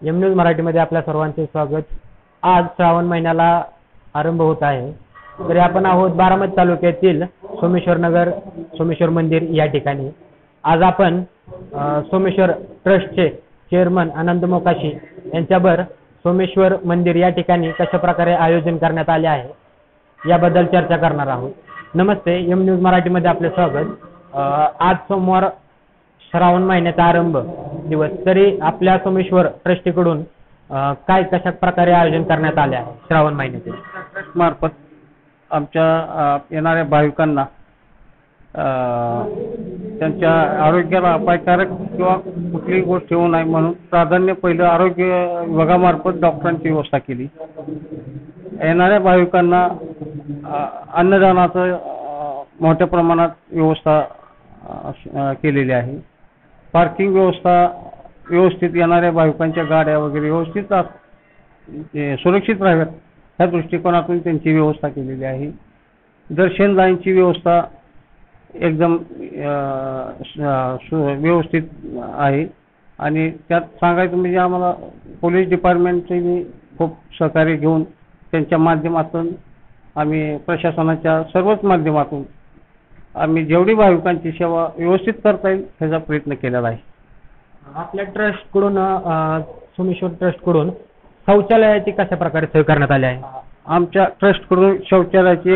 M news मराठीमध्ये आपल्या सर्वांचे स्वागत। आज श्रावण महिन्याला आरंभ होत आहे, तरी आपण आहोत बारामती तालुक्यातील सोमेश्वर नगर सोमेश्वर मंदिर या ठिकाणी। आज आपण सोमेश्वर ट्रस्टचे चेअरमन आनंद मोकाशी यांच्यावर सोमेश्वर मंदिर या ठिकाणी कशा प्रकारे आयोजन करण्यात आले आहे याबद्दल चर्चा करणार आहोत। नमस्ते, एम न्यूज मराठीमध्ये आपले स्वागत। आज सोमवार श्रावण महिन्याचा आरंभ दिवस, तरी आपल्या सोमेश्वर ट्रस्टीकडून काय कशा प्रकारे आयोजन करण्यात आले आहे श्रावण महिन्याचे? ट्रस्ट मार्फत आमच्या येणाऱ्या भाविकांना त्यांच्या आरोग्याला अपायकारक किंवा कुठलीही गोष्ट होऊ नये म्हणून प्राधान्य पहिलं आरोग्य विभागामार्फत डॉक्टरांची व्यवस्था केली। येणाऱ्या भाविकांना अन्नदानाचं मोठ्या प्रमाणात व्यवस्था केलेली आहे। पार्किंग व्यवस्था व्यवस्थित, येणाऱ्या भाविकांच्या गाड्या वगैरे व्यवस्थित सुरक्षित राहाव्यात ह्या दृष्टिकोनातून त्यांची व्यवस्था केलेली आहे। दर्शन लाईनची व्यवस्था एकदम व्यवस्थित आहे आणि त्यात सांगायचं म्हणजे आम्हाला पोलीस डिपार्टमेंटचे खूप सहकार्य घेऊन त्यांच्या माध्यमातून आम्ही प्रशासनाच्या सर्वच माध्यमातून आम्ही जेवढी भाविकांची सेवा व्यवस्थित करता येईल ह्याचा प्रयत्न केलेला आहे। आपल्या ट्रस्टकडून सोमेश्वर ट्रस्टकडून शौचालयाची कशा प्रकारे सोय करण्यात आली आहे? आमच्या ट्रस्टकडून शौचालयाची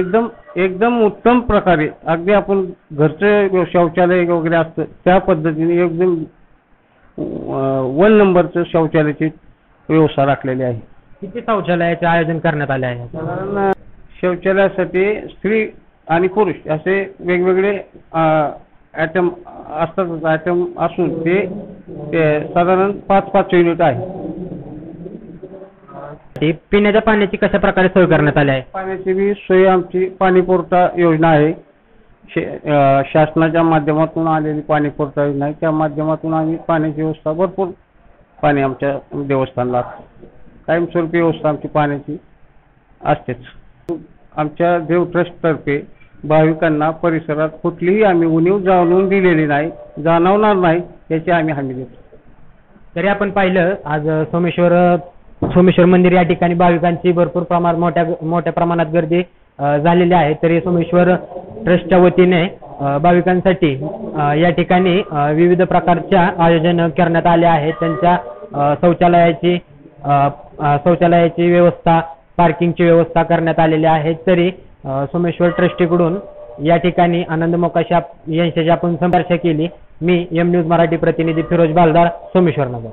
एकदम उत्तम प्रकारे, अगदी आपण घरचं शौचालय वगैरे असतं त्या पद्धतीने एकदम 1 नंबरचं शौचालयाची व्यवस्था राखलेली आहे। किती शौचालयाचे आयोजन करण्यात आले आहे? साधारण शौचालयासाठी स्त्री आणि पुरुष असे वेगवेगळे आयटम असतात। आयटम असून ते साधारण 5-5 युनिट आहे। पिण्याच्या पाण्याची कशा प्रकारे सोय करण्यात आली आहे? पाण्याची बी सोय आमची पाणी पुरवठा योजना आहे, शासनाच्या माध्यमातून आलेली पाणी पुरवठा योजना आहे। त्या माध्यमातून आम्ही पाण्याची व्यवस्था, भरपूर पाणी आमच्या देवस्थानला कायमस्वरूपी व्यवस्था आमची पाण्याची असतेच। आमच्या देव ट्रस्टतर्फे भाविकांना परिसरात कुठलीही आम्ही उणीव जाणवून दिलेली नाही, जाणवणार नाही याची आम्ही हमी देतो। तरी आपण पाहिलं आज सोमेश्वर मंदिर या ठिकाणी भाविकांची भरपूर मोठ्या प्रमाणात गर्दी झालेली आहे। तरी सोमेश्वर ट्रस्टच्या वतीने भाविकांसाठी या ठिकाणी विविध प्रकारच्या आयोजन करण्यात आले आहे। त्यांच्या शौचालयाची व्यवस्था, पार्किंगची व्यवस्था करण्यात आलेली आहे। तरी सोमेश्वर ट्रस्टीकडून या ठिकाणी आनंद मोकाशी यांच्याशी आपण संपर्क केली। मी एम न्यूज मराठी प्रतिनिधी फिरोज बालदार, सोमेश्वर नगर।